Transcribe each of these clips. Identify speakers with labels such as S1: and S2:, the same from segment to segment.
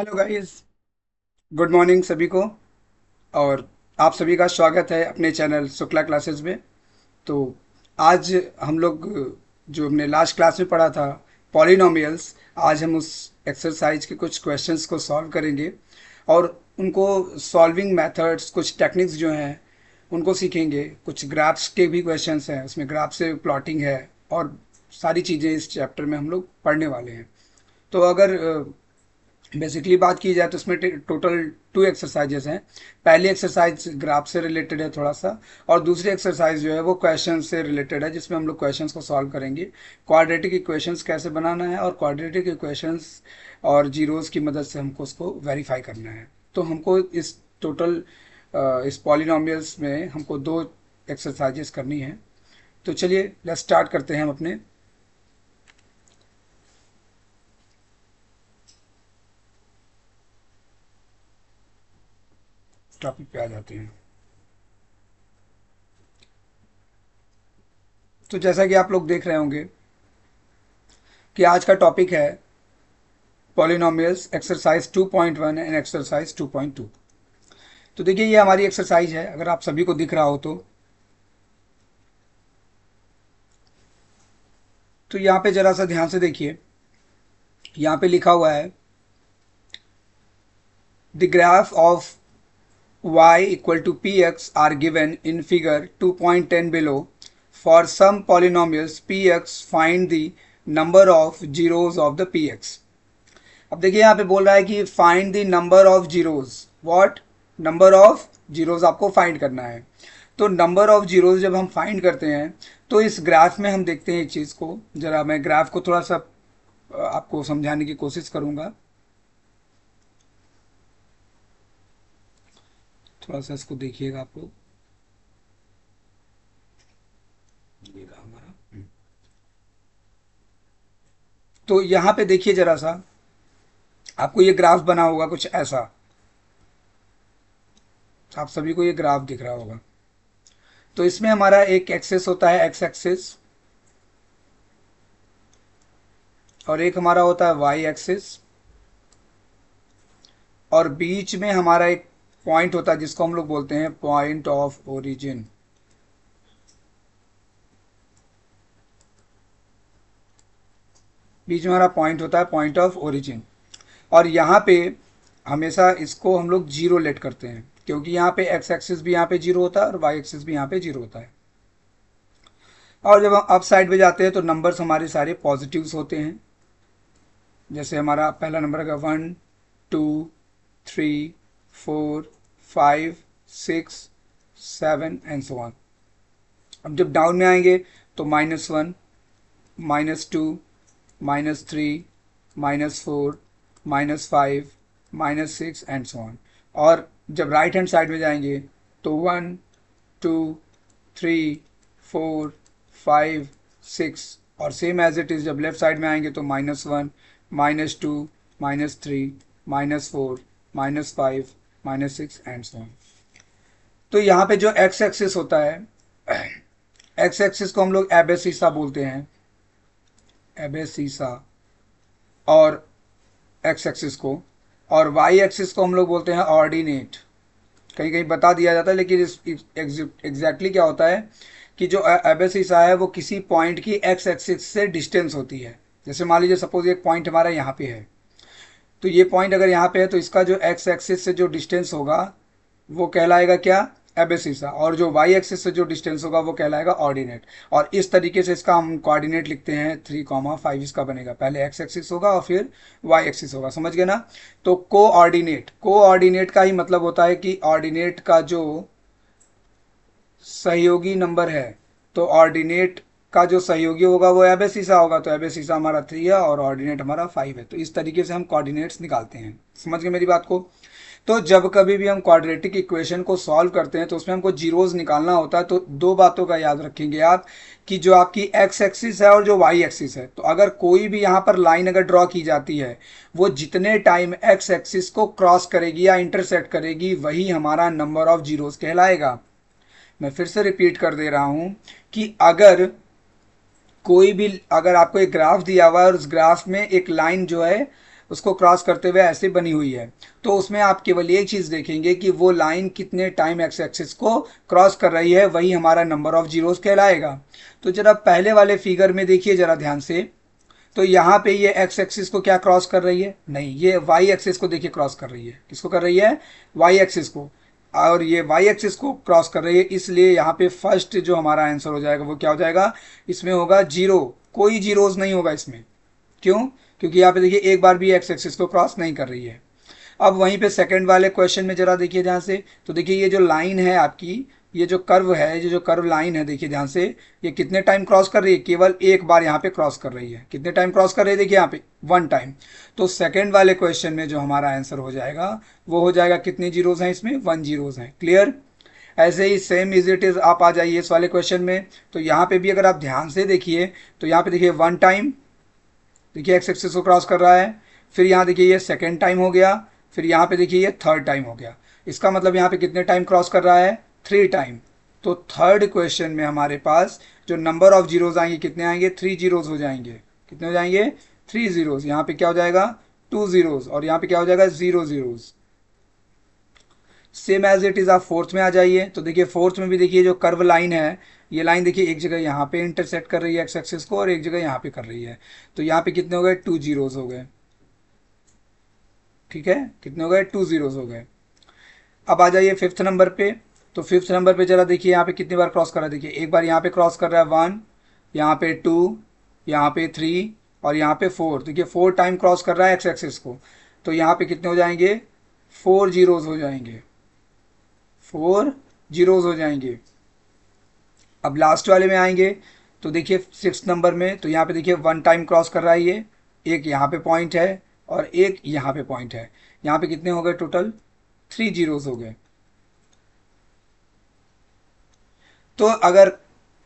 S1: Hello guys. Good morning सभी को। और आप सभी का स्वागत है अपने चैनल शुक्ला क्लासेस में। तो आज हम लोग जो हमने लास्ट क्लास में पढ़ा था पॉलिनोमियल्स, आज हम उस एक्सरसाइज के कुछ क्वेश्चंस को सॉल्व करेंगे और उनको सॉल्विंग मेथड्स, कुछ टेक्निक्स जो हैं उनको सीखेंगे। कुछ ग्राफ्स के भी क्वेश्चंस हैं, उसमें ग्राफ से प्लॉटिंग है और सारी चीज़ें इस चैप्टर में हम लोग पढ़ने वाले हैं। तो अगर बेसिकली बात की जाए तो इसमें टोटल 2 एक्सरसाइजेस हैं। पहली एक्सरसाइज ग्राफ से रिलेटेड है थोड़ा सा, और दूसरी एक्सरसाइज जो है वो क्वेश्चन से रिलेटेड है, जिसमें हम लोग क्वेश्चंस को सॉल्व करेंगे। क्वाड्रेटिक इक्वेशंस कैसे बनाना है और क्वाड्रेटिक इक्वेशंस और जीरोस की मदद से हमको उसको वेरीफाई करना है। तो हमको इस टोटल इस पॉलिनोमियल्स में हमको 2 एक्सरसाइजेस करनी है। तो चलिए लेट्स स्टार्ट करते हैं हम अपने टॉपिक पे आ जाते हैं। तो जैसा कि आप लोग देख रहे होंगे कि आज का टॉपिक है पॉलिनोमियल्स एक्सरसाइज 2.1 एंड एक्सरसाइज 2.2। तो देखिए ये हमारी एक्सरसाइज है, अगर आप सभी को दिख रहा हो तो यहाँ पे जरा सा ध्यान से देखिए। यहाँ पे लिखा हुआ है the graph of y equal to p x are given in figure 2.10 below for some polynomials p x find the number of zeros of the p x. अब देखिए यहाँ पे बोल रहा है कि find the number of zeros. What? Number of zeros आपको find करना है। तो नंबर ऑफ जीरोज जब हम फाइंड करते हैं तो इस ग्राफ में हम देखते हैं एक चीज़ को। जरा मैं ग्राफ को थोड़ा सा आपको समझाने की कोशिश करूंगा। थोड़ा सा इसको देखिएगा आप लोग। ये रहा हमारा। तो यहाँ पे देखिए जरा सा, आपको ये ग्राफ बना होगा कुछ ऐसा। आप सभी को ये ग्राफ दिख रहा होगा। तो इसमें हमारा एक एक्सेस होता है एक्स एक्सिस, और एक हमारा होता है वाई एक्सिस, और बीच में हमारा एक पॉइंट होता है जिसको हम लोग बोलते हैं पॉइंट ऑफ ओरिजिन। बीच में हमारा पॉइंट होता है पॉइंट ऑफ ओरिजिन। और यहाँ पे हमेशा इसको हम लोग जीरो लेट करते हैं, क्योंकि यहाँ पे एक्स एक्सिस भी यहाँ पे जीरो होता है और वाई एक्सिस भी यहाँ पे जीरो होता है। और जब हम अप साइड पे जाते हैं तो नंबर्स हमारे सारे पॉजिटिव्स होते हैं। जैसे हमारा पहला नंबर का 1, 2, 3, 4, 5, 6, 7 एंड सो ऑन। अब जब डाउन में आएंगे तो -1, -2, -3, -4, -5, -6 एंड सो ऑन। और जब राइट हैंड साइड में जाएंगे तो 1, 2, 3, 4, 5, 6, और सेम एज इट इज़ जब लेफ्ट साइड में आएंगे तो -1, -2, -3, -4, -5, -6 एंड सो ऑन। तो यहाँ पे जो एक्स एक्सिस होता है, एक्स एक्सिस को हम लोग एबेसिसा बोलते हैं, एबेसिसा। और एक्स एक्सिस को, और वाई एक्सिस को हम लोग बोलते हैं ऑर्डिनेट। कहीं कहीं बता दिया जाता है, लेकिन इस एग्जैक्टली क्या होता है कि जो एबेसिसा है वो किसी पॉइंट की एक्स एक्सिस से डिस्टेंस होती है। जैसे मान लीजिए सपोज एक पॉइंट हमारा यहाँ पे है, तो ये पॉइंट अगर यहाँ पे है तो इसका जो एक्स एक्सिस से जो डिस्टेंस होगा वो कहलाएगा क्या? एबेसिसा। और जो वाई एक्सिस से जो डिस्टेंस होगा वो कहलाएगा ऑर्डिनेट। और इस तरीके से इसका हम कोऑर्डिनेट लिखते हैं 3,5 इसका बनेगा। पहले एक्स एक्सिस होगा और फिर वाई एक्सिस होगा, समझ गए ना? तो कोऑर्डिनेट का ही मतलब होता है कि ऑर्डिनेट का जो सहयोगी नंबर है, तो ऑर्डिनेट का जो सहयोगी होगा वो एबेसिसा होगा। तो एबेसिसा हमारा 3 है और ऑर्डिनेट हमारा 5 है। तो इस तरीके से हम कोऑर्डिनेट्स निकालते हैं। समझ गए मेरी बात को? तो जब कभी भी हम क्वाड्रेटिक इक्वेशन को सॉल्व करते हैं तो उसमें हमको जीरोस निकालना होता है। तो दो बातों का याद रखेंगे आप कि जो आपकी एक्स एक्सिस है और जो वाई एक्सिस है, तो अगर कोई भी यहाँ पर लाइन अगर ड्रॉ की जाती है, वो जितने टाइम एक्स एक्सिस को क्रॉस करेगी या इंटरसेक्ट करेगी वही हमारा नंबर ऑफ जीरोस कहलाएगा। मैं फिर से रिपीट कर दे रहा हूँ कि अगर आपको एक ग्राफ दिया हुआ है और उस ग्राफ में एक लाइन जो है उसको क्रॉस करते हुए ऐसे बनी हुई है, तो उसमें आप केवल एक चीज़ देखेंगे कि वो लाइन कितने टाइम एक्स एक्सिस को क्रॉस कर रही है, वही हमारा नंबर ऑफ जीरोस कहलाएगा। तो जरा पहले वाले फिगर में देखिए जरा ध्यान से, तो यहाँ पे ये एक्स एक्सिस को क्या क्रॉस कर रही है? नहीं, ये वाई एक्सिस को देखिए क्रॉस कर रही है। किसको कर रही है? वाई एक्सिस को। और ये वाई एक्सिस को क्रॉस कर रही है, इसलिए यहाँ पे फर्स्ट जो हमारा आंसर हो जाएगा वो क्या हो जाएगा? इसमें होगा जीरो। कोई जीरोज नहीं होगा इसमें। क्यों? क्योंकि यहाँ पे देखिए एक बार भी एक्स एक्सिस को क्रॉस नहीं कर रही है। अब वहीं पे सेकंड वाले क्वेश्चन में जरा देखिए ध्यान से, तो देखिए ये जो लाइन है आपकी, ये जो कर्व है, ये जो कर्व लाइन है, देखिए ध्यान से, ये कितने टाइम क्रॉस कर रही है? केवल एक बार यहाँ पे क्रॉस कर रही है। कितने टाइम क्रॉस कर रही है? देखिए यहाँ पे वन टाइम। तो सेकंड वाले क्वेश्चन में जो हमारा आंसर हो जाएगा वो हो जाएगा, कितने जीरोज हैं इसमें? वन जीरोज हैं। क्लियर? ऐसे ही सेम इज इट इज आप आ जाइए इस वाले क्वेश्चन में। तो यहाँ पे भी अगर आप ध्यान से देखिए, तो यहाँ पे देखिए वन टाइम, देखिए एक्स एक्सिस को क्रॉस कर रहा है। फिर यहाँ देखिए ये सेकेंड टाइम हो गया। फिर यहाँ पे देखिए ये थर्ड टाइम हो गया। इसका मतलब यहाँ पे कितने टाइम क्रॉस कर रहा है? Three time. तो थर्ड क्वेश्चन में हमारे पास जो नंबर ऑफ जीरोज आएंगे कितने आएंगे? थ्री जीरोज हो जाएंगे। कितने हो जाएंगे? Three zeros. यहाँ पे क्या हो जाएगा? Two zeros. और यहाँ पे क्या हो जाएगा? Zero zeros. Same as it is आप फोर्थ में आ जाइए। तो देखिए फोर्थ में भी देखिए जो कर्व लाइन है, ये लाइन देखिए एक जगह यहाँ पे इंटरसेक्ट कर रही है एक्स एक्सिस को और एक जगह यहाँ पे कर रही है। तो यहाँ पे कितने हो गए? टू जीरोज हो गए। ठीक है, कितने हो गए? टू जीरोज हो गए। अब आ जाइए फिफ्थ नंबर पे। तो फिफ्थ नंबर पे जरा देखिए यहाँ पे कितनी बार क्रॉस कर रहा है? देखिए एक बार यहाँ पे क्रॉस कर रहा है वन, यहाँ पे टू, यहाँ पे थ्री और यहाँ पे फोर। देखिए फोर टाइम क्रॉस कर रहा है एक्स एक्सिस को। तो यहाँ पे कितने हो जाएंगे? फोर जीरोज हो जाएंगे। फोर जीरोज हो जाएंगे। अब लास्ट वाले में आएंगे, तो देखिए सिक्स नंबर में, तो यहाँ पे देखिए वन टाइम क्रॉस कर रहा है ये। एक यहाँ पे पॉइंट है और एक यहाँ पे पॉइंट है। यहाँ पे कितने हो गए टोटल? थ्री जीरोज हो गए। तो अगर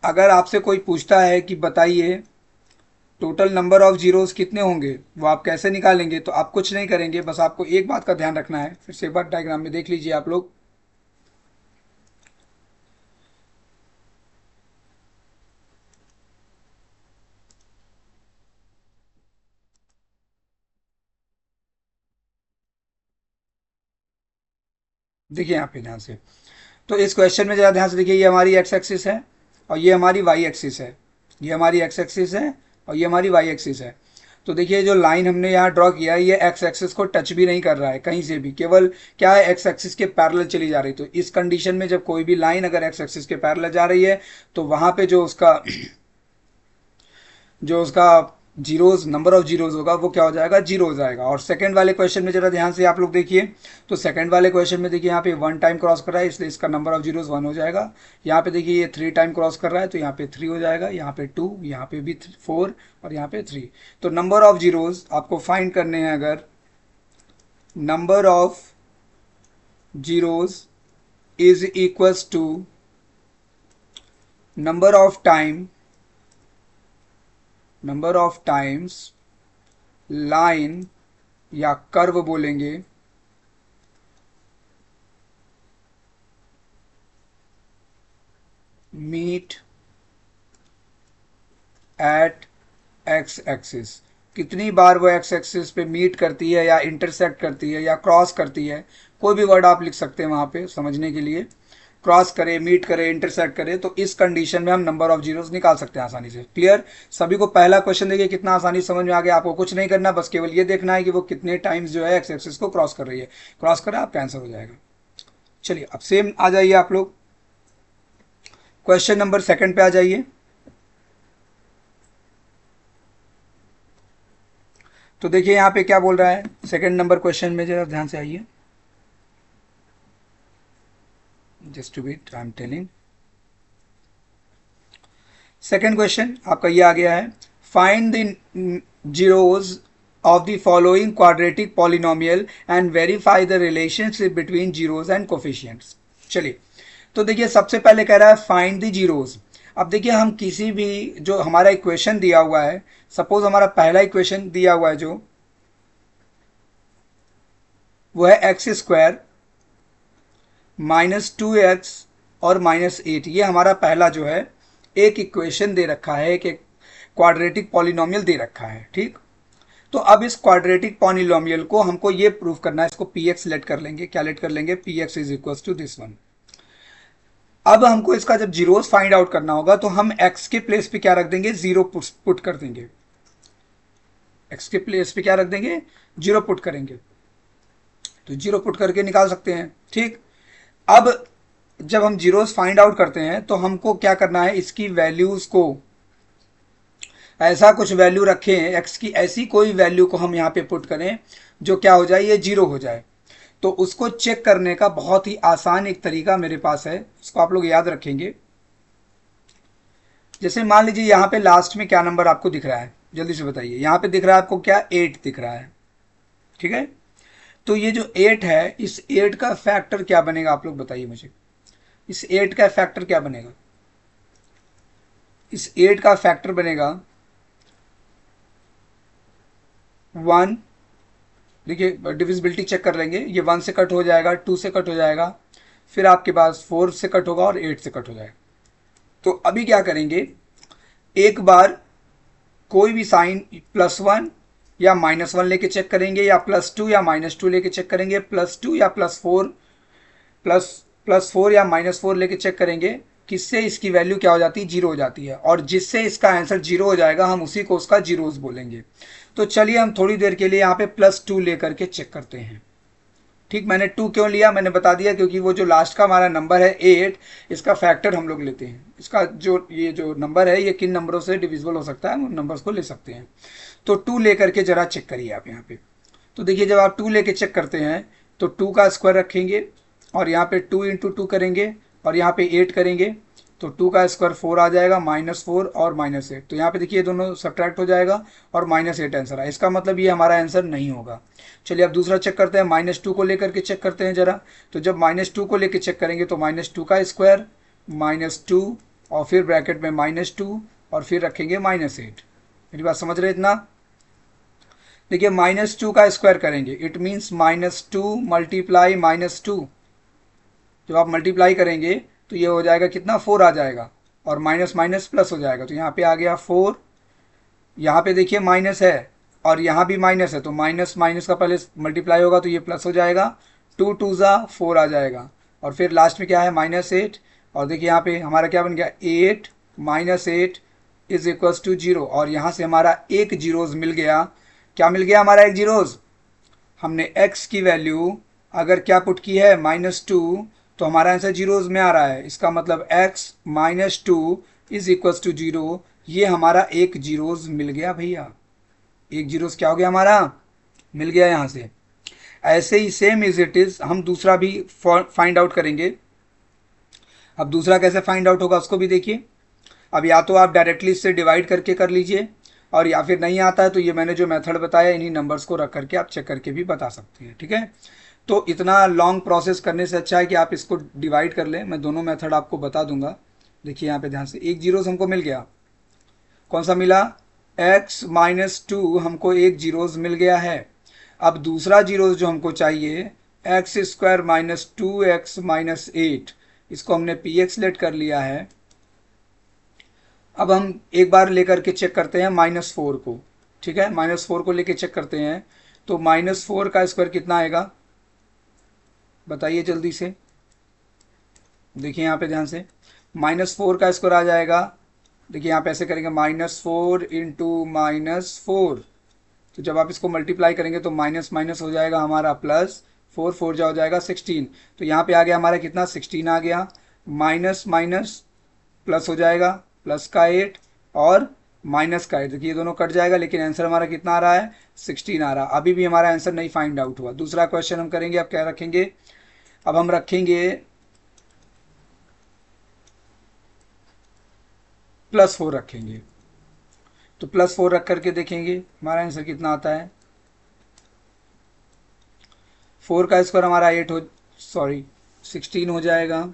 S1: अगर आपसे कोई पूछता है कि बताइए टोटल नंबर ऑफ जीरोस कितने होंगे, वो आप कैसे निकालेंगे? तो आप कुछ नहीं करेंगे, बस आपको एक बात का ध्यान रखना है। फिर से एक बार डायग्राम में देख लीजिए आप लोग। देखिए यहाँ पे ध्यान से, तो इस क्वेश्चन में जरा ध्यान से देखिए, ये हमारी एक्स एक्सिस है और ये हमारी वाई एक्सिस है। ये हमारी एक्स एक्सिस है और ये हमारी वाई एक्सिस है। तो देखिए जो लाइन हमने यहाँ ड्रॉ किया है, ये एक्स एक्सिस को टच भी नहीं कर रहा है कहीं से भी, केवल क्या है? एक्स एक्सिस के पैरेलल चली जा रही है। तो इस कंडीशन में जब कोई भी लाइन अगर एक्स एक्सिस के पैरेलल जा रही है, तो वहां पे जो उसका जीरोज, नंबर ऑफ जीरोज होगा, वो क्या हो जाएगा? जीरो हो जाएगा। और सेकंड वाले क्वेश्चन में जरा ध्यान से आप लोग देखिए, तो सेकंड वाले क्वेश्चन में देखिए यहाँ पे वन टाइम क्रॉस कर रहा है, इसलिए इसका नंबर ऑफ जीरोज वन हो जाएगा। यहाँ पे देखिए ये थ्री टाइम क्रॉस कर रहा है, तो यहाँ पे थ्री हो जाएगा, यहाँ पे टू, यहाँ पे भी फोर और यहाँ पे थ्री। तो नंबर ऑफ जीरोज आपको फाइंड करने हैं। अगर number of zeros is equals to number of times line या कर्व बोलेंगे मीट एट एक्स एक्सिस। कितनी बार वो एक्स एक्सिस पे मीट करती है या इंटरसेक्ट करती है या क्रॉस करती है, कोई भी वर्ड आप लिख सकते हैं वहां पे समझने के लिए। क्रॉस करे, मीट करे, इंटरसेक्ट करे, तो इस कंडीशन में हम नंबर ऑफ जीरोस निकाल सकते हैं आसानी से। क्लियर? सभी को पहला क्वेश्चन देखिए कितना आसानी समझ में आ गया। आपको कुछ नहीं करना, बस केवल ये देखना है कि वो कितने टाइम्स जो है एक्स एक्सिस को क्रॉस कर रही है। क्रॉस करा, आपका आंसर हो जाएगा। चलिए अब सेम आ जाइए आप लोग, क्वेश्चन नंबर सेकंड पे आ जाइए। तो देखिए यहाँ पे क्या बोल रहा है सेकंड नंबर क्वेश्चन में, जरा ध्यान से आइए। Just to beat I am telling. Second question आपका ये आ गया है, find the zeros of the following quadratic polynomial and verify the relationship between zeros and coefficients। चलिए, तो देखिए सबसे पहले कह रहा है फाइंड द जीरोज। अब देखिए हम किसी भी, जो हमारा इक्वेशन दिया हुआ है, सपोज हमारा पहला इक्वेशन दिया हुआ है जो वो है x square minus two x और माइनस एट। ये हमारा पहला जो है एक इक्वेशन दे रखा है, एक क्वाड्रेटिक पॉलिनोमियल दे रखा है। ठीक, तो अब इस क्वाड्रेटिक पॉलिनोमियल को हमको ये प्रूव करना है, इसको पी एक्स लेट कर लेंगे। क्या लेट कर लेंगे? P x is equal to this one. अब हमको इसका जब जीरोस फाइंड आउट करना होगा तो हम x के प्लेस पे क्या रख देंगे? जीरो पुट कर देंगे। x के प्लेस पे क्या रख देंगे? जीरो पुट करेंगे। तो जीरो पुट करके निकाल सकते हैं। ठीक, अब जब हम जीरोस फाइंड आउट करते हैं तो हमको क्या करना है? इसकी वैल्यूज को ऐसा कुछ वैल्यू रखें, x की ऐसी कोई वैल्यू को हम यहाँ पे पुट करें जो क्या हो जाए? ये जीरो हो जाए। तो उसको चेक करने का बहुत ही आसान एक तरीका मेरे पास है, उसको आप लोग याद रखेंगे। जैसे मान लीजिए यहाँ पे लास्ट में क्या नंबर आपको दिख रहा है? जल्दी से बताइए। यहाँ पे दिख रहा है आपको क्या? 8 दिख रहा है। ठीक है, तो ये जो 8 है, इस 8 का फैक्टर क्या बनेगा? आप लोग बताइए मुझे। इस 8 का फैक्टर क्या बनेगा? इस 8 का फैक्टर बनेगा 1। देखिए डिविजिबिलिटी चेक कर लेंगे। ये 1 से कट हो जाएगा, 2 से कट हो जाएगा, फिर आपके पास 4 से कट होगा और 8 से कट हो जाएगा। तो अभी क्या करेंगे? एक बार कोई भी साइन +1 या -1 लेके चेक करेंगे, या +2 या -2 लेके चेक करेंगे, +2 या +4 +4 या -4 लेके चेक करेंगे। किससे इसकी वैल्यू क्या हो जाती है? जीरो हो जाती है। और जिससे इसका आंसर जीरो हो जाएगा हम उसी को उसका जीरोस बोलेंगे। तो चलिए हम थोड़ी देर के लिए यहाँ पे +2 लेकर के चेक करते हैं। ठीक, मैंने 2 क्यों लिया मैंने बता दिया, क्योंकि वो जो लास्ट का हमारा नंबर है 8, इसका फैक्टर हम लोग लेते हैं। इसका ये जो नंबर है ये किन नंबरों से डिविजिबल हो सकता है, हम उन नंबर्स को ले सकते हैं। तो 2 लेकर के जरा चेक करिए आप यहाँ पे। तो देखिए जब आप 2 लेके चेक करते हैं तो 2 का स्क्वायर रखेंगे और यहाँ पे 2 × 2 करेंगे और यहाँ पे 8 करेंगे। तो 2 का स्क्वायर 4 आ जाएगा, -4 और -8। तो यहाँ पे देखिए दोनों सब्ट्रैक्ट हो जाएगा और -8 आंसर है। इसका मतलब ये हमारा आंसर नहीं होगा। चलिए अब दूसरा चेक करते हैं, -2 को लेकर के चेक करते हैं जरा। तो जब -2 को लेकर चेक करेंगे तो -2 का स्क्वायर -2 और फिर ब्रैकेट में -2 और फिर रखेंगे -8। मेरी बात समझ रहे इतना? देखिए -2 का स्क्वायर करेंगे, इट मीन्स -2 मल्टीप्लाई -2। जब आप मल्टीप्लाई करेंगे तो ये हो जाएगा कितना? 4 आ जाएगा और माइनस माइनस प्लस हो जाएगा। तो यहाँ पे आ गया 4। यहाँ पे देखिए माइनस है और यहाँ भी माइनस है, तो माइनस माइनस का पहले मल्टीप्लाई होगा तो ये प्लस हो जाएगा। 2 2 ज़ा 4 आ जाएगा और फिर लास्ट में क्या है? -8। और देखिए यहाँ पे हमारा क्या बन गया? 8 -8 इज इक्वल्स टू 0। और यहाँ से हमारा एक जीरोज मिल गया। क्या मिल गया हमारा? एक जीरोज। हमने x की वैल्यू अगर क्या पुट की है? -2, तो हमारा आंसर जीरोज में आ रहा है। इसका मतलब x -2 इज इक्वल्स टू 0। ये हमारा एक जीरोज मिल गया भैया। एक जीरोज क्या हो गया? हमारा मिल गया यहाँ से। ऐसे ही सेम इज इट इज हम दूसरा भी फाइंड आउट करेंगे। अब दूसरा कैसे फाइंड आउट होगा उसको भी देखिए। अब या तो आप डायरेक्टली इससे डिवाइड करके कर लीजिए, और या फिर नहीं आता है तो ये मैंने जो मेथड बताया इन्हीं नंबर्स को रख करके आप चेक करके भी बता सकते हैं। ठीक है, तो इतना लॉन्ग प्रोसेस करने से अच्छा है कि आप इसको डिवाइड कर लें। मैं दोनों मेथड आपको बता दूंगा। देखिए यहाँ पे ध्यान से, एक जीरोस हमको मिल गया। कौन सा मिला? x -2 हमको एक जीरोस मिल गया है। अब दूसरा जीरोस जो हमको चाहिए x² -2x -8, इसको हमने px लेट कर लिया है। अब हम एक बार लेकर के चेक करते हैं -4 को। ठीक है, -4 को लेके चेक करते हैं। तो -4 का स्क्वायर कितना आएगा? बताइए जल्दी से। देखिए यहाँ पे ध्यान से, -4 का स्क्वायर आ जाएगा। देखिए यहाँ पे ऐसे करेंगे -4 × -4। तो जब आप इसको मल्टीप्लाई करेंगे तो माइनस माइनस हो जाएगा हमारा प्लस, 4 4 जा हो जाएगा 16। तो यहाँ पे आ गया हमारा कितना? 16 आ गया। माइनस माइनस प्लस हो जाएगा, प्लस का 8 और माइनस का 8। देखिए ये दोनों कट जाएगा, लेकिन आंसर हमारा कितना आ रहा है? 16 आ रहा। अभी भी हमारा आंसर नहीं फाइंड आउट हुआ। दूसरा क्वेश्चन हम करेंगे। अब क्या रखेंगे? अब हम रखेंगे +4 रखेंगे। तो +4 रख करके देखेंगे हमारा आंसर कितना आता है। 4 का स्क्वायर हमारा 16 हो जाएगा।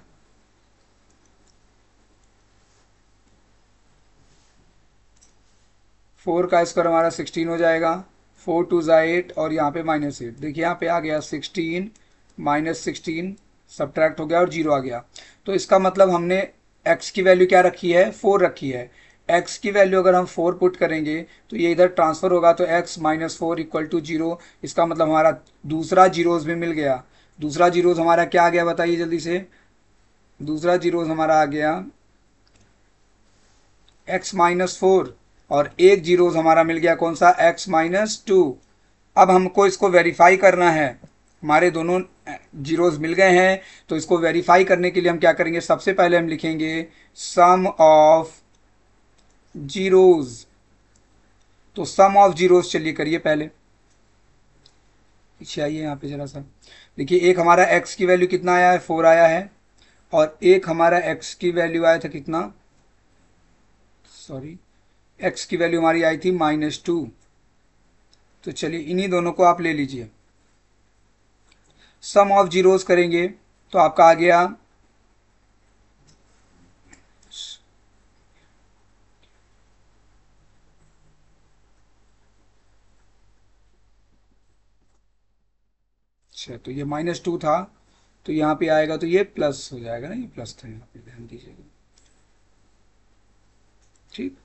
S1: 4 का स्क्वायर हमारा 16 हो जाएगा। 4 2 ज़ा 8 और यहाँ पे -8। देखिए यहाँ पे आ गया 16 -16 सब्ट्रैक्ट हो गया और 0 आ गया। तो इसका मतलब हमने x की वैल्यू क्या रखी है? 4 रखी है। x की वैल्यू अगर हम 4 पुट करेंगे तो ये इधर ट्रांसफर होगा, तो x minus four equal to zero. इसका मतलब हमारा दूसरा जीरोज भी मिल गया। दूसरा जीरोज हमारा क्या आ गया बताइए जल्दी से। दूसरा जीरोज हमारा आ गया x माइनस फोर, और एक जीरोज हमारा मिल गया कौन सा, x माइनस टू। अब हमको इसको वेरीफाई करना है, हमारे दोनों जीरोज मिल गए हैं, तो इसको वेरीफाई करने के लिए हम क्या करेंगे, सबसे पहले हम लिखेंगे सम ऑफ जीरोज। तो सम ऑफ जीरोज चलिए करिए पहले, पीछे आइए यहाँ पे जरा सा। देखिए एक हमारा x की वैल्यू कितना आया है, 4 आया है, और एक हमारा x की वैल्यू आया था कितना, सॉरी, x की वैल्यू हमारी आई थी -2। तो चलिए इन्हीं दोनों को आप ले लीजिए, सम ऑफ जीरोज करेंगे तो आपका आ गया अच्छा, तो ये -2 था, तो यहाँ पे आएगा तो ये प्लस हो जाएगा ना, ये प्लस था, यहाँ पे ध्यान दीजिएगा, ठीक।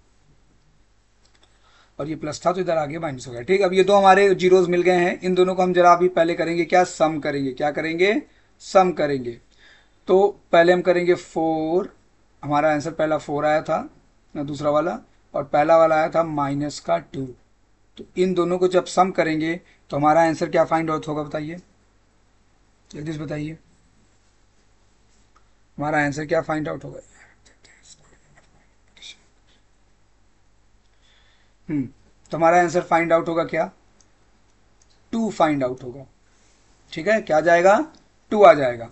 S1: और ये प्लस था तो इधर आगे माइनस हो गया, ठीक। अब ये दो हमारे जीरोज मिल गए हैं, इन दोनों को हम जरा अभी पहले करेंगे क्या, सम करेंगे। क्या करेंगे, सम करेंगे। तो पहले हम करेंगे 4, हमारा आंसर पहला 4 आया था ना, दूसरा वाला, और पहला वाला आया था -2। तो इन दोनों को जब सम करेंगे तो हमारा आंसर क्या फाइंड आउट होगा बताइए, जल्दी से बताइए, हमारा आंसर क्या फाइंड आउट होगा। तो हमारा आंसर फाइंड आउट होगा क्या, 2 फाइंड आउट होगा, ठीक है। क्या जाएगा, 2 आ जाएगा।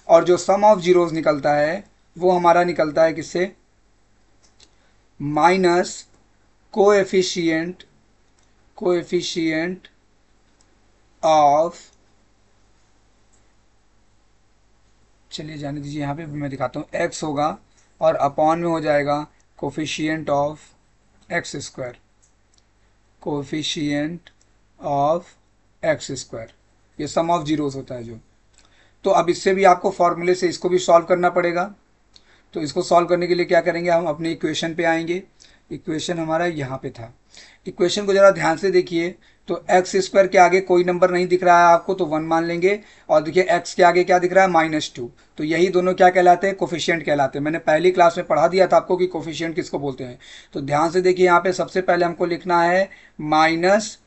S1: और जो सम ऑफ जीरोज निकलता है वो हमारा निकलता है किससे, माइनस कोएफिशिएंट, कोएफिशिएंट ऑफ, चलिए जाने दीजिए, यहाँ पे मैं दिखाता हूँ, x होगा और अपॉन में हो जाएगा coefficient of x square, coefficient of x square. ये सम ऑफ जीरोस होता है जो। तो अब इससे भी आपको फॉर्मूले से इसको भी सॉल्व करना पड़ेगा। तो इसको सॉल्व करने के लिए क्या करेंगे, हम अपने इक्वेशन पे आएंगे। इक्वेशन हमारा यहाँ पे था, इक्वेशन को ज़रा ध्यान से देखिए। तो एक्स स्क्वायर के आगे कोई नंबर नहीं दिख रहा है आपको, तो 1 मान लेंगे। और देखिए एक्स के आगे क्या दिख रहा है, -2। तो यही दोनों क्या कहलाते हैं, कोफिशिएंट कहलाते हैं। मैंने पहली क्लास में पढ़ा दिया था आपको कि कोफिशिएंट किसको बोलते हैं। तो ध्यान से देखिए, यहाँ पे सबसे पहले हमको लिखना है minus,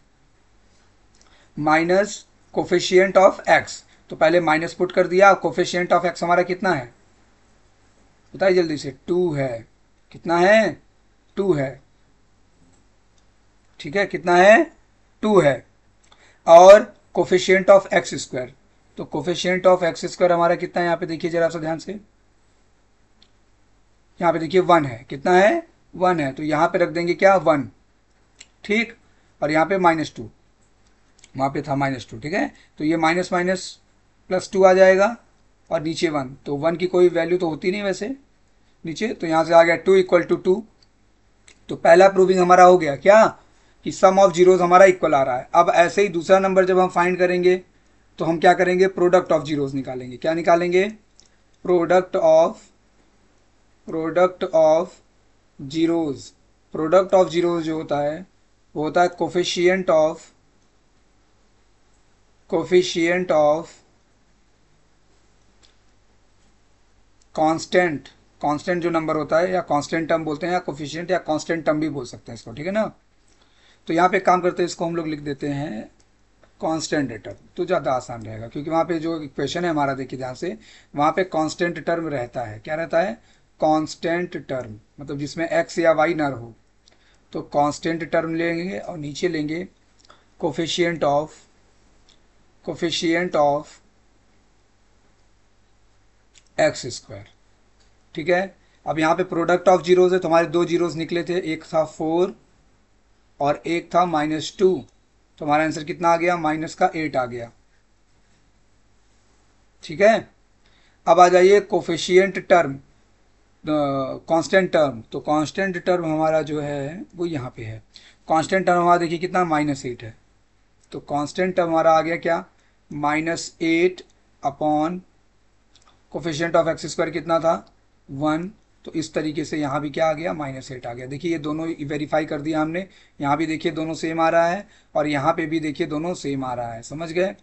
S1: minus coefficient of x. तो पहले माइनस पुट कर दिया, कोफिशिएंट ऑफ एक्स हमारा कितना है बताइए जल्दी से, 2 है। कितना है, 2 है, ठीक है। कितना है, 2 है। और कोफिशिएंट ऑफ एक्स स्क्वायर, तो कोफिशिएंट ऑफ एक्स स्क्वायर हमारा कितना है, यहाँ पे देखिए जरा सा ध्यान से, यहाँ पे देखिए 1 है। कितना है, 1 है। तो यहाँ पे रख देंगे क्या, 1, ठीक। और यहाँ पे -2, वहाँ पे था -2, ठीक है। तो ये माइनस माइनस +2 आ जाएगा, और नीचे 1, तो 1 की कोई वैल्यू तो होती नहीं वैसे नीचे, तो यहाँ से आ गया 2 = 2। तो पहला प्रूविंग हमारा हो गया क्या, कि सम ऑफ जीरोज हमारा इक्वल आ रहा है। अब ऐसे ही दूसरा नंबर जब हम फाइंड करेंगे तो हम क्या करेंगे, प्रोडक्ट ऑफ जीरोज निकालेंगे। क्या निकालेंगे, product of, product of zeros. Product of zeros जो होता है वो होता है coefficient of, coefficient of constant, constant जो नंबर होता है, या कांस्टेंट टर्म बोलते हैं, या कोफिशिएंट या कांस्टेंट टर्म भी बोल सकते हैं इसको, ठीक है ना। तो यहाँ पे काम करते हैं, इसको हम लोग लिख देते हैं कांस्टेंट टर्म, तो ज़्यादा आसान रहेगा, क्योंकि वहाँ पे जो इक्वेशन है हमारा देखिए ध्यान से, वहाँ पे कांस्टेंट टर्म रहता है। क्या रहता है, कांस्टेंट टर्म, मतलब जिसमें एक्स या वाई ना हो। तो कांस्टेंट टर्म लेंगे और नीचे लेंगे coefficient of, coefficient of x square, ठीक है। अब यहाँ पे प्रोडक्ट ऑफ जीरोज है, तो हमारे दो जीरोज निकले थे, एक था 4 और एक था -2। तो हमारा आंसर कितना आ गया, -8 आ गया, ठीक है। अब आ जाइए कोफिशिएंट टर्म, कांस्टेंट टर्म। तो कांस्टेंट टर्म हमारा जो है वो यहाँ पे है। कांस्टेंट टर्म हमारा देखिए कितना, -8 है। तो कांस्टेंट टर्म हमारा आ गया क्या, -8 upon coefficient of x square कितना था, 1। तो इस तरीके से यहाँ भी क्या आ गया, -8 आ गया। देखिए ये दोनों वेरीफाई कर दिया हमने, यहाँ भी देखिए दोनों सेम आ रहा है और यहाँ पे भी देखिए दोनों सेम आ रहा है, समझ गए।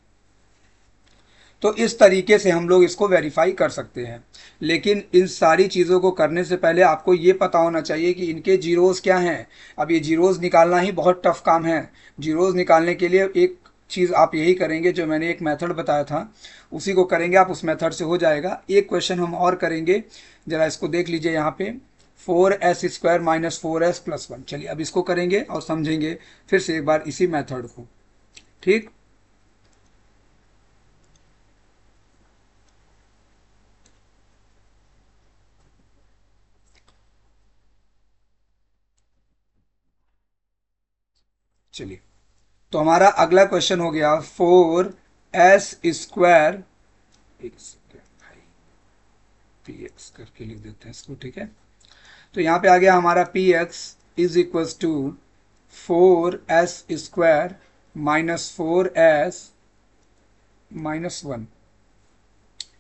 S1: तो इस तरीके से हम लोग इसको वेरीफाई कर सकते हैं। लेकिन इन सारी चीज़ों को करने से पहले आपको ये पता होना चाहिए कि इनके जीरोस क्या हैं। अब ये जीरोस निकालना ही बहुत टफ काम है। जीरोस निकालने के लिए एक चीज़ आप यही करेंगे, जो मैंने एक मेथड बताया था उसी को करेंगे आप, उस मेथड से हो जाएगा। एक क्वेश्चन हम और करेंगे, ज़रा इसको देख लीजिए यहाँ पे, 4s² - 4s+1। चलिए अब इसको करेंगे और समझेंगे फिर से एक बार इसी मेथड को, ठीक। चलिए तो हमारा अगला क्वेश्चन हो गया 4s², पी एक्स करके लिख देते हैं इसको, ठीक है। तो यहाँ पे आ गया हमारा p x is equal to 4s² - 4s-1,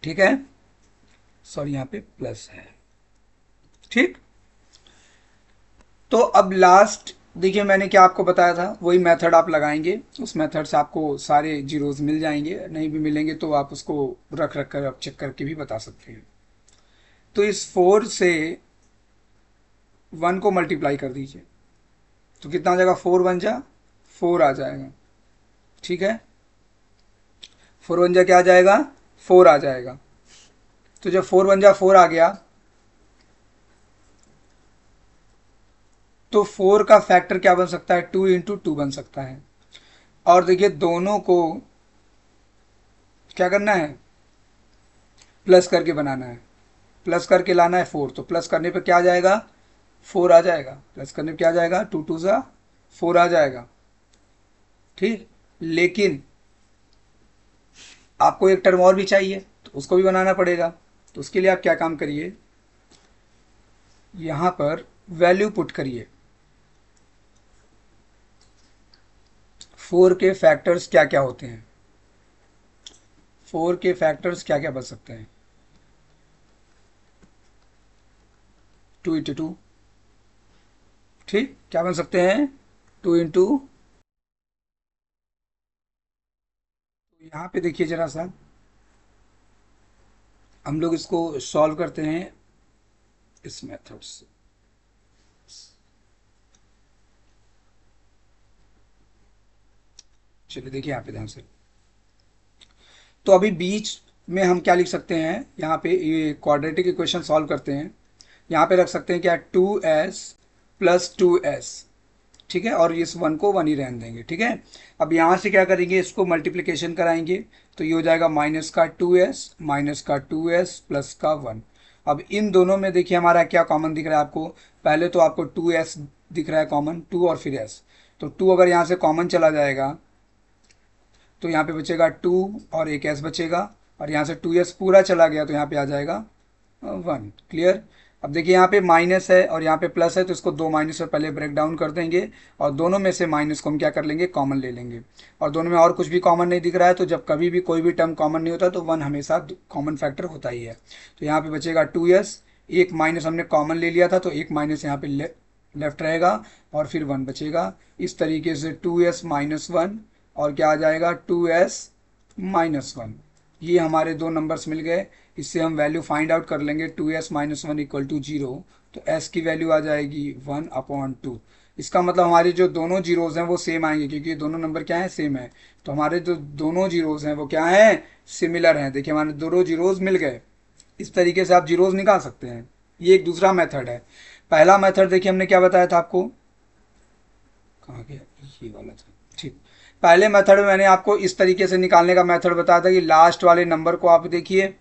S1: ठीक है। सॉरी यहाँ पे प्लस है, ठीक। तो अब लास्ट देखिए मैंने क्या आपको बताया था, वही मेथड आप लगाएंगे, उस मेथड से आपको सारे जीरोस मिल जाएंगे। नहीं भी मिलेंगे तो आप उसको रख रख कर आप चेक करके भी बता सकते हैं। तो इस 4 से 1 को मल्टीप्लाई कर दीजिए, तो कितना आ जाएगा, 4 1 जा 4 आ जाएगा, ठीक है। 4 1 जा क्या आ जाएगा, 4 आ जाएगा। तो जब 4 1 जा 4 आ गया तो 4 का फैक्टर क्या बन सकता है, 2 × 2 बन सकता है। और देखिए दोनों को क्या करना है, प्लस करके बनाना है, प्लस करके लाना है 4। तो प्लस करने पे क्या आ जाएगा, 4 आ जाएगा। प्लस करने पे क्या आ जाएगा, 2 2 ज़ा 4 आ जाएगा, ठीक। लेकिन आपको एक टर्म और भी चाहिए तो उसको भी बनाना पड़ेगा। तो उसके लिए आप क्या काम करिए, यहां पर वैल्यू पुट करिए। 4 के फैक्टर्स क्या क्या होते हैं, 4 के फैक्टर्स क्या क्या बन सकते हैं, 2 × 2, ठीक। क्या बन सकते हैं, 2 × 2। यहाँ पे देखिए जरा सा, हम लोग इसको सॉल्व करते हैं इस मेथड से। चलिए देखिए यहाँ पे ध्यान से, तो अभी बीच में हम क्या लिख सकते हैं, यहाँ पे ये क्वाड्रेटिक इक्वेशन सॉल्व करते हैं। यहाँ पे रख सकते हैं क्या, 2s + 2s, ठीक है। और इस 1 को 1 ही रहने देंगे, ठीक है। अब यहाँ से क्या करेंगे, इसको मल्टीप्लिकेशन कराएंगे तो ये हो जाएगा -2s -2s +1। अब इन दोनों में देखिए हमारा क्या कॉमन दिख रहा है आपको, पहले तो आपको 2s दिख रहा है कॉमन, 2 और फिर s। तो 2 अगर यहाँ से कॉमन चला जाएगा तो यहाँ पे बचेगा 2 और एक s बचेगा, और यहाँ से 2s पूरा चला गया तो यहाँ पे आ जाएगा 1। क्लियर। अब देखिए यहाँ पे माइनस है और यहाँ पे प्लस है, तो इसको दो माइनस से पहले ब्रेक डाउन कर देंगे और दोनों में से माइनस को हम क्या कर लेंगे, कॉमन ले लेंगे। और दोनों में और कुछ भी कॉमन नहीं दिख रहा है, तो जब कभी भी कोई भी टर्म कॉमन नहीं होता तो 1 हमेशा कॉमन फैक्टर होता ही है। तो यहाँ पे बचेगा 2s, एक माइनस हमने कॉमन ले लिया था तो एक माइनस यहाँ पे लेफ्ट रहेगा और फिर 1 बचेगा। इस तरीके से 2s - 1 और क्या आ जाएगा, 2s-1। ये हमारे दो नंबर्स मिल गए। इससे हम वैल्यू फाइंड आउट कर लेंगे, 2s - 1 = 0। तो s की वैल्यू आ जाएगी 1/2। इसका मतलब हमारे जो दोनों जीरोज़ हैं वो सेम आएंगे, क्योंकि दोनों नंबर क्या है, सेम है। तो हमारे जो दोनों जीरोज़ हैं वो क्या हैं, सिमिलर हैं। देखिए हमारे दोनों जीरोज़ मिल गए। इस तरीके से आप जीरोज़ निकाल सकते हैं। ये एक दूसरा मेथड है। पहला मेथड देखिए हमने क्या बताया था आपको, कहाँ गया, ये वाला था, ठीक। पहले मेथड में मैंने आपको इस तरीके से निकालने का मेथड बताया था कि लास्ट वाले नंबर को आप देखिए,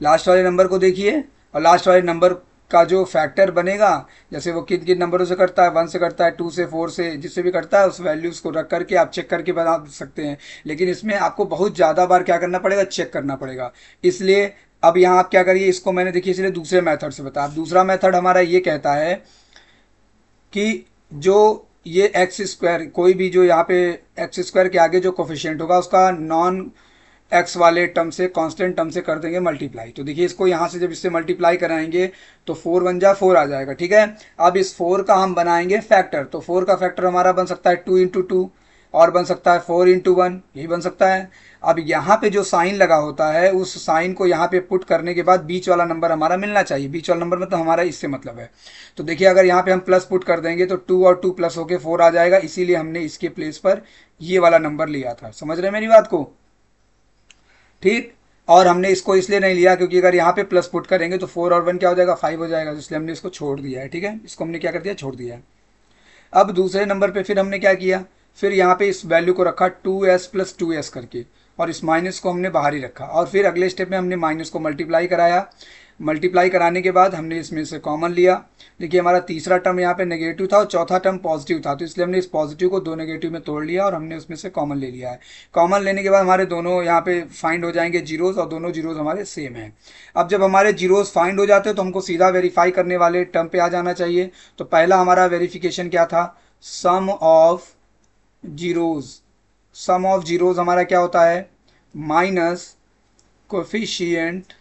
S1: लास्ट वाले नंबर को देखिए और लास्ट वाले नंबर का जो फैक्टर बनेगा, जैसे वो किन किन नंबरों से करता है, 1 से करता है, 2 से, 4 से, जिससे भी करता है, उस वैल्यूज़ को रख करके आप चेक करके बना सकते हैं। लेकिन इसमें आपको बहुत ज़्यादा बार क्या करना पड़ेगा, चेक करना पड़ेगा। इसलिए अब यहाँ आप क्या करिए, इसको मैंने देखिए इसलिए दूसरे मेथड से बताया। दूसरा मेथड हमारा ये कहता है कि जो ये x² कोई भी जो यहाँ पे x² के आगे जो कोफिशिएंट होगा उसका नॉन एक्स वाले टर्म से, कांस्टेंट टर्म से कर देंगे मल्टीप्लाई। तो देखिए इसको यहाँ से जब इससे मल्टीप्लाई कराएंगे तो 4 1 जा 4 आ जाएगा, ठीक है। अब इस 4 का हम बनाएंगे फैक्टर, तो 4 का फैक्टर हमारा बन सकता है 2 इंटू 2, और बन सकता है 4 इंटू 1, यही बन सकता है। अब यहाँ पे जो साइन लगा होता है उस साइन को यहाँ पे पुट करने के बाद बीच वाला नंबर हमारा मिलना चाहिए, बीच वाला नंबर में तो हमारा इससे मतलब है। तो देखिए अगर यहाँ पे हम प्लस पुट कर देंगे तो 2 और 2 प्लस होके 4 आ जाएगा, इसीलिए हमने इसके प्लेस पर ये वाला नंबर लिया था। समझ रहे हैं मेरी बात को, ठीक। और हमने इसको इसलिए नहीं लिया क्योंकि अगर यहाँ पे प्लस पुट करेंगे तो 4 और 1 क्या हो जाएगा, 5 हो जाएगा, इसलिए हमने इसको छोड़ दिया है, ठीक है। इसको हमने क्या कर दिया, छोड़ दिया है। अब दूसरे नंबर पे फिर हमने क्या किया, फिर यहाँ पे इस वैल्यू को रखा 2s प्लस 2s करके, और इस माइनस को हमने बाहर ही रखा, और फिर अगले स्टेप में हमने माइनस को मल्टीप्लाई कराया। मल्टीप्लाई कराने के बाद हमने इसमें से कॉमन लिया। देखिए हमारा तीसरा टर्म यहाँ पे नेगेटिव था और चौथा टर्म पॉजिटिव था, तो इसलिए हमने इस पॉजिटिव को दो नेगेटिव में तोड़ लिया और हमने उसमें से कॉमन ले लिया है। कॉमन लेने के बाद हमारे दोनों यहाँ पे फाइंड हो जाएंगे जीरोज, और दोनों जीरोज हमारे सेम हैं। अब जब हमारे जीरोज फाइंड हो जाते हैं तो हमको सीधा वेरीफाई करने वाले टर्म पे आ जाना चाहिए। तो पहला हमारा वेरिफिकेशन क्या था, sum of zeros. Sum of zeros हमारा क्या होता है, minus coefficient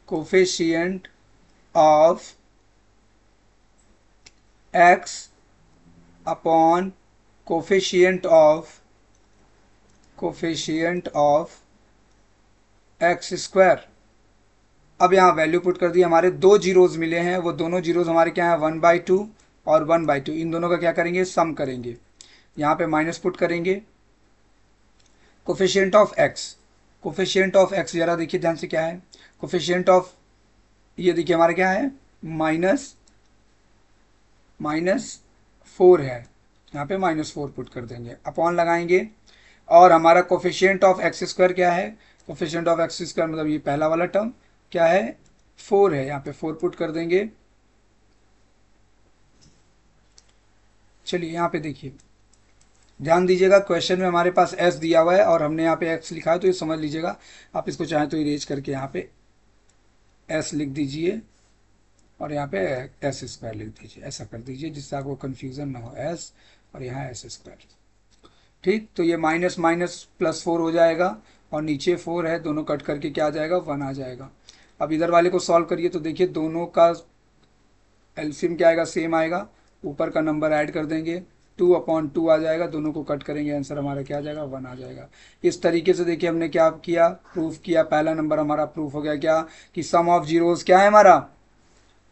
S1: coefficient of x upon coefficient of x square. अब यहाँ वैल्यू पुट कर दी, हमारे दो जीरोज मिले हैं, वो दोनों जीरोज हमारे क्या है 1/2 और 1/2, इन दोनों का क्या करेंगे, सम करेंगे। यहाँ पे माइनस पुट करेंगे। Coefficient of x, coefficient of x जरा देखिए ध्यान से क्या है, कोफिशिएंट ऑफ, ये देखिए हमारा क्या है -4 है, यहाँ पे -4 पुट कर देंगे, अपॉन लगाएंगे। और हमारा कोफिशिएंट ऑफ एक्स स्क्वायर क्या है, कोफिशिएंट ऑफ एक्स स्क्वायर मतलब ये पहला वाला टर्म क्या है 4 है, यहाँ पे 4 पुट कर देंगे। चलिए यहाँ पे देखिए ध्यान दीजिएगा, क्वेश्चन में हमारे पास s दिया हुआ है और हमने यहाँ पे x लिखा है, तो ये समझ लीजिएगा। आप इसको चाहें तो इरेज करके यहाँ पे s लिख दीजिए और यहाँ पे एस स्क्वायर लिख दीजिए, ऐसा कर दीजिए जिससे आपको कन्फ्यूज़न ना हो, s और यहाँ एस स्क्वायर, ठीक। तो ये माइनस माइनस +4 हो जाएगा और नीचे 4 है, दोनों कट करके क्या आ जाएगा 1 आ जाएगा। अब इधर वाले को सॉल्व करिए तो देखिए दोनों का एलसीएम क्या आएगा, सेम आएगा, ऊपर का नंबर ऐड कर देंगे, 2/2 आ जाएगा, दोनों को कट करेंगे, आंसर हमारा क्या आ जाएगा 1 आ जाएगा। इस तरीके से देखिए हमने क्या किया, प्रूफ किया। पहला नंबर हमारा प्रूफ हो गया क्या, कि सम ऑफ जीरोस क्या है हमारा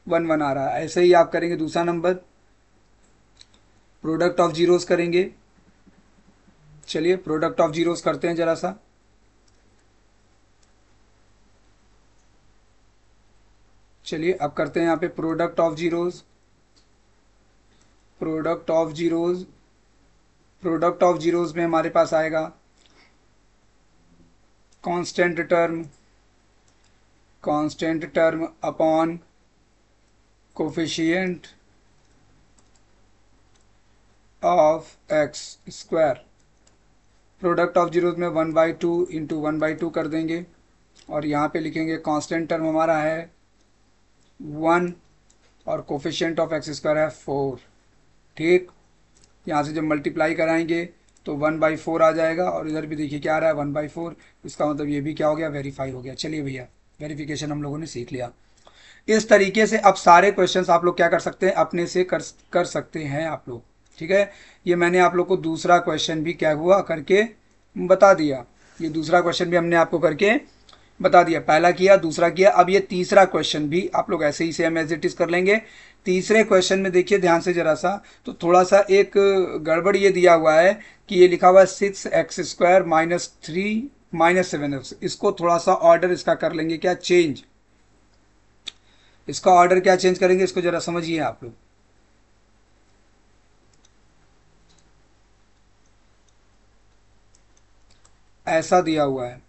S1: 1 आ रहा है। ऐसे ही आप करेंगे दूसरा नंबर, प्रोडक्ट ऑफ जीरोस करेंगे। चलिए प्रोडक्ट ऑफ जीरोस करते हैं जरा सा। चलिए अब करते हैं यहाँ पे product of zeros. Product of zeros, product of zeros में हमारे पास आएगा constant term upon coefficient of x square. Product of zeros में 1/2 इंटू 1/2 कर देंगे और यहाँ पे लिखेंगे कांस्टेंट टर्म हमारा है 1 और कोफिशिएंट ऑफ एक्स स्क्वायर है 4, ठीक। यहाँ से जब मल्टीप्लाई कराएंगे तो 1/4 आ जाएगा और इधर भी देखिए क्या आ रहा है 1/4, इसका मतलब ये भी क्या हो गया, वेरीफाई हो गया। चलिए भैया वेरिफिकेशन हम लोगों ने सीख लिया। इस तरीके से अब सारे क्वेश्चंस आप लोग क्या कर सकते हैं, अपने से कर सकते हैं आप लोग, ठीक है। ये मैंने आप लोग को दूसरा क्वेश्चन भी क्या हुआ करके बता दिया, ये दूसरा क्वेश्चन भी हमने आपको करके बता दिया। पहला किया, दूसरा किया, अब ये तीसरा क्वेश्चन भी आप लोग ऐसे ही सेम एज इट इज कर लेंगे। तीसरे क्वेश्चन में देखिए ध्यान से जरा सा, तो थोड़ा सा एक गड़बड़ ये दिया हुआ है कि ये लिखा हुआ है 6x² -3 -7x। इसको थोड़ा सा ऑर्डर इसका कर लेंगे क्या, चेंज। इसका ऑर्डर क्या चेंज करेंगे, इसको जरा समझिए आप लोग। ऐसा दिया हुआ है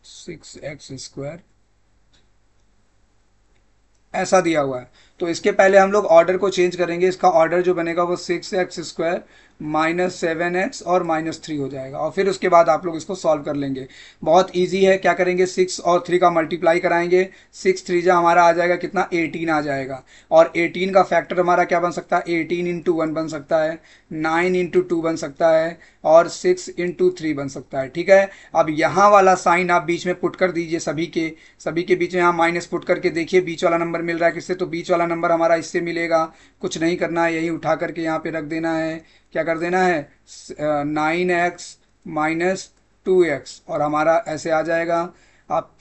S1: 6x², ऐसा दिया हुआ है, तो इसके पहले हम लोग ऑर्डर को चेंज करेंगे। इसका ऑर्डर जो बनेगा वो 6x² माइनस 7x और -3 हो जाएगा, और फिर उसके बाद आप लोग इसको सॉल्व कर लेंगे। बहुत इजी है। क्या करेंगे, 6 और 3 का मल्टीप्लाई कराएंगे। 6 3 जा हमारा आ जाएगा कितना, 18 आ जाएगा। और 18 का फैक्टर हमारा क्या बन सकता है, 18 इंटू 1 बन सकता है, 9 इंटू 2 बन सकता है, और 6 इंटू 3 बन सकता है। ठीक है, अब यहाँ वाला साइन आप बीच में पुट कर दीजिए। सभी के बीच में यहाँ माइनस पुट करके देखिए बीच वाला नंबर मिल रहा है किससे, तो बीच वाला नंबर हमारा इससे मिलेगा। कुछ नहीं करना है, यही उठा करके यहाँ पे रख देना है। क्या कर देना है, 9x माइनस 2x, और हमारा ऐसे आ जाएगा। आप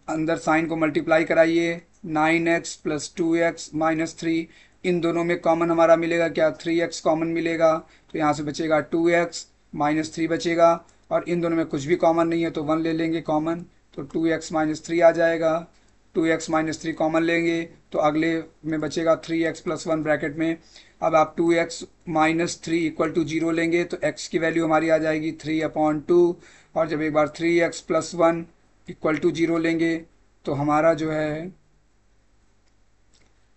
S1: अंदर साइन को मल्टीप्लाई कराइए, 9x प्लस 2x माइनस 3, इन दोनों में कॉमन हमारा मिलेगा क्या, 3x कॉमन मिलेगा, तो यहाँ से बचेगा 2x माइनस 3 बचेगा, और इन दोनों में कुछ भी कॉमन नहीं है तो 1 ले लेंगे कॉमन, तो 2x माइनस 3 आ जाएगा। 2x माइनस 3 कॉमन लेंगे तो अगले में बचेगा 3x प्लस 1 ब्रैकेट में। अब आप 2x माइनस 3 इक्वल टू 0 लेंगे तो x की वैल्यू हमारी आ जाएगी 3/2, और जब एक बार 3x प्लस 1 इक्वल टू 0 लेंगे तो हमारा जो है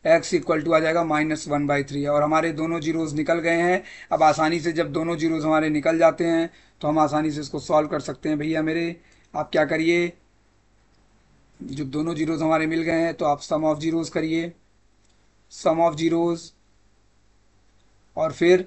S1: x इक्वल टू आ जाएगा -1/3, और हमारे दोनों जीरोज़ निकल गए हैं। अब आसानी से जब दोनों जीरोज़ हमारे निकल जाते हैं तो हम आसानी से इसको सॉल्व कर सकते हैं भैया मेरे। आप क्या करिए, जब दोनों जीरोज़ हमारे मिल गए हैं तो आप सम ऑफ जीरोज़ करिए, सम ऑफ जीरोज़ और फिर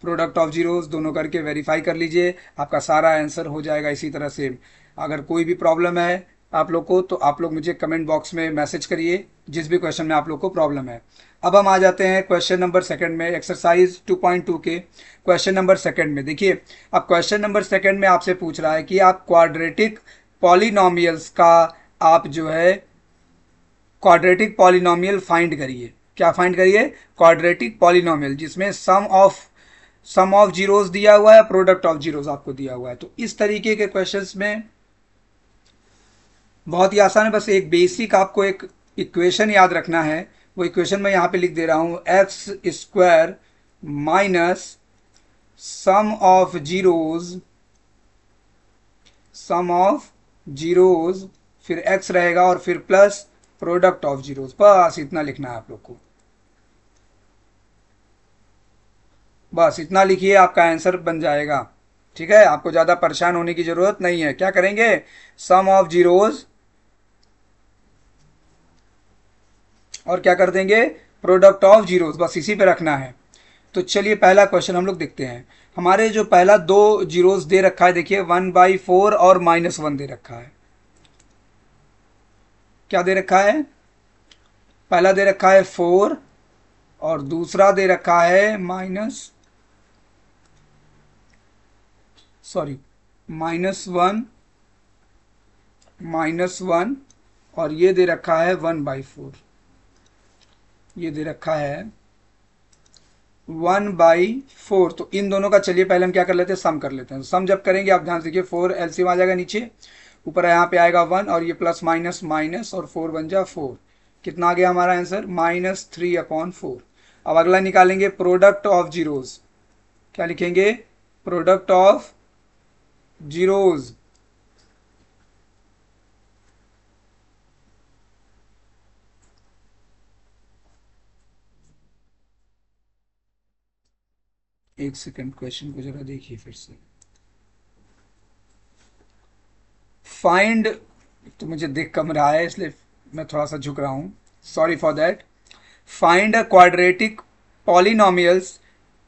S1: प्रोडक्ट ऑफ जीरोज़ दोनों करके वेरीफाई कर लीजिए, आपका सारा आंसर हो जाएगा इसी तरह से। अगर कोई भी प्रॉब्लम है आप लोग को तो आप लोग मुझे कमेंट बॉक्स में मैसेज करिए, जिस भी क्वेश्चन में आप लोग को प्रॉब्लम है। अब हम आ जाते हैं क्वेश्चन नंबर सेकंड में, एक्सरसाइज 2.2 के क्वेश्चन नंबर सेकंड में। देखिए, अब क्वेश्चन नंबर सेकंड में आपसे पूछ रहा है कि आप क्वाड्रेटिक पॉलिनोमियल्स का आप जो है क्वाड्रेटिक पॉलिनोमियल फाइंड करिए। क्या फाइंड करिए, क्वाड्रेटिक पॉलिनोमियल जिसमें सम ऑफ जीरोस दिया हुआ है, प्रोडक्ट ऑफ जीरोस आपको दिया हुआ है। तो इस तरीके के क्वेश्चंस में बहुत ही आसान है, बस एक बेसिक आपको एक इक्वेशन याद रखना है। वो इक्वेशन मैं यहाँ पे लिख दे रहा हूँ, x² minus sum of zeros फिर x रहेगा और फिर प्लस प्रोडक्ट ऑफ जीरोज। बस इतना लिखना है आप लोग को, बस इतना लिखिए, आपका आंसर बन जाएगा। ठीक है, आपको ज़्यादा परेशान होने की ज़रूरत नहीं है। क्या करेंगे, सम ऑफ जीरोज और क्या कर देंगे, प्रोडक्ट ऑफ जीरोज, बस इसी पे रखना है। तो चलिए पहला क्वेश्चन हम लोग देखते हैं। हमारे जो पहला दो जीरोज दे रखा है, देखिए 1/4 और -1 दे रखा है। क्या दे रखा है, पहला दे रखा है 4 और दूसरा दे रखा है -1 और ये दे रखा है 1/4, ये दे रखा है 1/4। तो इन दोनों का चलिए पहले हम क्या कर लेते हैं, सम कर लेते हैं। सम जब करेंगे आप ध्यान से देखिए, 4 एलसीएम आ जाएगा नीचे, ऊपर यहाँ पे आएगा 1 और ये प्लस माइनस माइनस और 4 बन जा 4। कितना आ गया हमारा आंसर, -3/4। अब अगला निकालेंगे प्रोडक्ट ऑफ जीरोज। क्या लिखेंगे, प्रोडक्ट ऑफ जीरोज। एक सेकंड, क्वेश्चन को जरा देखिए फिर से। फाइंड, तो मुझे देख कम रहा है इसलिए मैं थोड़ा सा झुक रहा हूं, sorry for that. Find a quadratic polynomials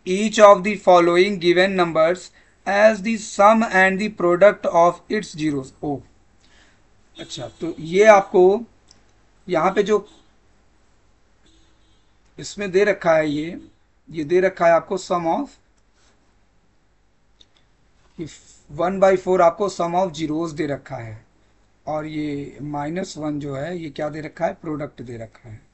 S1: each of the following given numbers as the sum and the product of its zeros। ओ अच्छा, तो ये आपको यहाँ पे जो इसमें दे रखा है, ये दे रखा है आपको सम ऑफ 1/4, आपको सम ऑफ जीरोस दे रखा है, और ये -1 जो है ये क्या दे रखा है, प्रोडक्ट दे रखा है।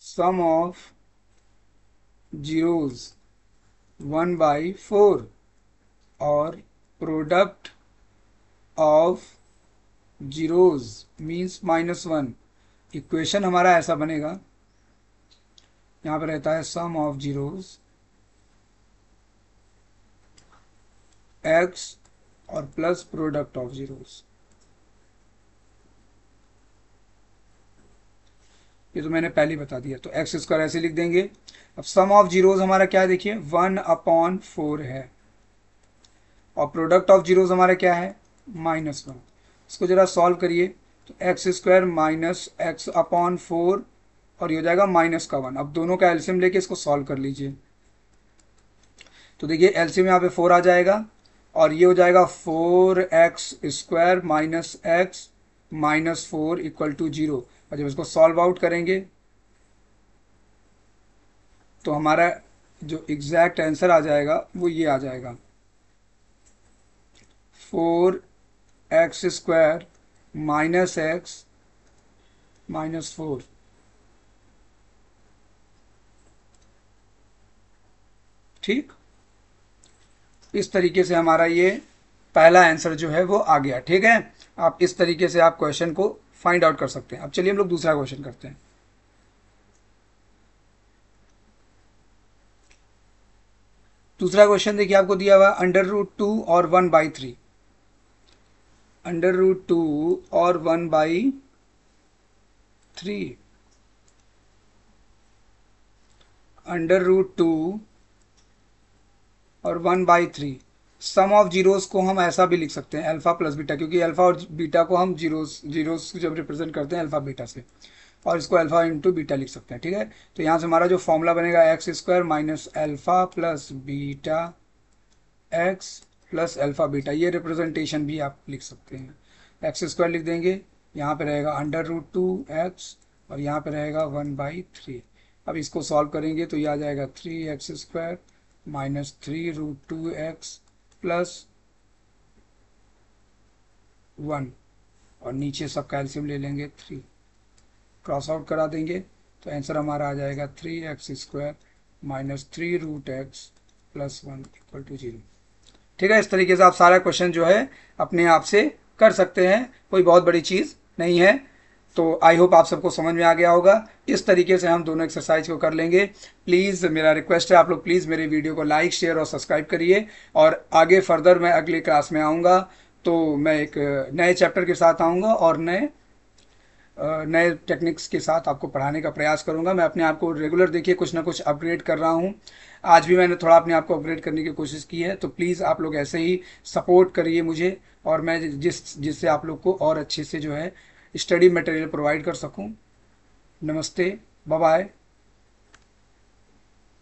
S1: सम ऑफ जीरोस 1/4 और product of zeros means -1। Equation हमारा ऐसा बनेगा, यहाँ पे रहता है सम ऑफ जीरोस एक्स और प्लस प्रोडक्ट ऑफ जीरोस। ये तो मैंने पहले ही बता दिया, तो एक्स स्क्वायर ऐसे लिख देंगे। अब सम ऑफ जीरोस हमारा क्या है, देखिए 1/4 है, और प्रोडक्ट ऑफ जीरोस हमारा क्या है, -1। इसको जरा सॉल्व करिए, तो x square minus x upon 4, और ये हो जाएगा -1। अब दोनों का एलसीएम लेके इसको सॉल्व कर लीजिए। तो देखिए एलसीएम यहाँ पे 4 आ जाएगा, और ये हो जाएगा 4x² minus x minus 4 equal to 0। और जब इसको सॉल्व आउट करेंगे तो हमारा जो एग्जैक्ट आंसर आ जाएगा वो ये आ जाएगा, 4x² माइनस एक्स माइनस 4। ठीक, इस तरीके से हमारा ये पहला आंसर जो है वो आ गया। ठीक है, आप इस तरीके से आप क्वेश्चन को फाइंड आउट कर सकते हैं। अब चलिए हम लोग दूसरा क्वेश्चन करते हैं। दूसरा क्वेश्चन देखिए, आपको दिया हुआ √2 और 1/3। √2 और 1/3, √2 और 1/3। सम ऑफ जीरोस को हम ऐसा भी लिख सकते हैं, अल्फा प्लस बीटा, क्योंकि अल्फा और बीटा को हम जीरोस जीरोस जब रिप्रेजेंट करते हैं अल्फा बीटा से, और इसको अल्फा इंटू बीटा लिख सकते हैं। ठीक है, तो यहाँ से हमारा जो फॉर्मूला बनेगा x² minus alpha plus beta x plus alpha beta, ये रिप्रेजेंटेशन भी आप लिख सकते हैं। x² लिख देंगे, यहाँ पे रहेगा √2x, और यहाँ पे रहेगा 1/3। अब इसको सॉल्व करेंगे तो ये आ जाएगा 3x² माइनस 3√2x प्लस 1, और नीचे सब कैल्शियम ले लेंगे 3, क्रॉस आउट करा देंगे, तो आंसर हमारा आ जाएगा 3x² minus 3√x plus 1 equal to 0। ठीक है, इस तरीके से आप सारा क्वेश्चन जो है अपने आप से कर सकते हैं, कोई बहुत बड़ी चीज़ नहीं है। तो आई होप आप सबको समझ में आ गया होगा। इस तरीके से हम दोनों एक्सरसाइज को कर लेंगे। प्लीज़ मेरा रिक्वेस्ट है, आप लोग प्लीज़ मेरे वीडियो को लाइक शेयर और सब्सक्राइब करिए, और आगे फर्दर मैं अगली क्लास में आऊँगा तो मैं एक नए चैप्टर के साथ आऊँगा और नए टेक्निक्स के साथ आपको पढ़ाने का प्रयास करूंगा। मैं अपने आप को रेगुलर देखिए कुछ ना कुछ अपग्रेड कर रहा हूं। आज भी मैंने थोड़ा अपने आप को अपग्रेड करने की कोशिश की है, तो प्लीज़ आप लोग ऐसे ही सपोर्ट करिए मुझे, और मैं जिससे आप लोग को और अच्छे से जो है स्टडी मटेरियल प्रोवाइड कर सकूं। नमस्ते, बाय बाय।